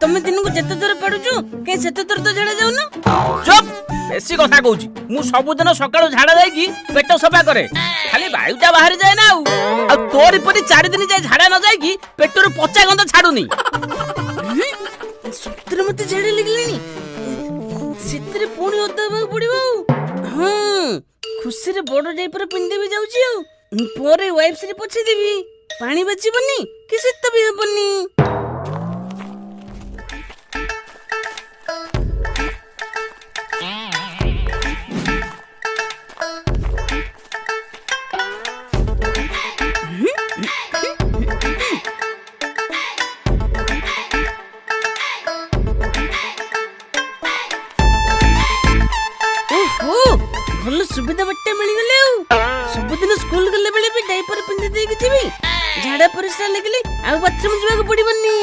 तमे दिन को जते थर पडुछु के सेते थर तो झाड़ा जाउनो। चुप बेसी कथा कहूची मु सब दिन सकाळु झाड़ा जाई की पेट सफा करे खाली वायुटा बाहर जाए ना आ तोरी परी 4 दिन जाए झाड़ा न जाई की पेटरो पचा गंध छाडुनी। सत्र मते झाड़ा लगलेनी सेतरे पुणी ओदबा पड़िबो। हां खुशी रे बड़ डाइपर पिंदे भी जाउची पोरे वाइफ से पछे देबी पानी बचिबनी कि शीत भी हबनी। भल सुविधा बट्टे मिल गले सबुदिन स्कूल गले बेले भी डाइपर पिंदे देकी जीवी झाड़ा परिस्रा लगले आ बाथरूम जाबा पड़िबनी।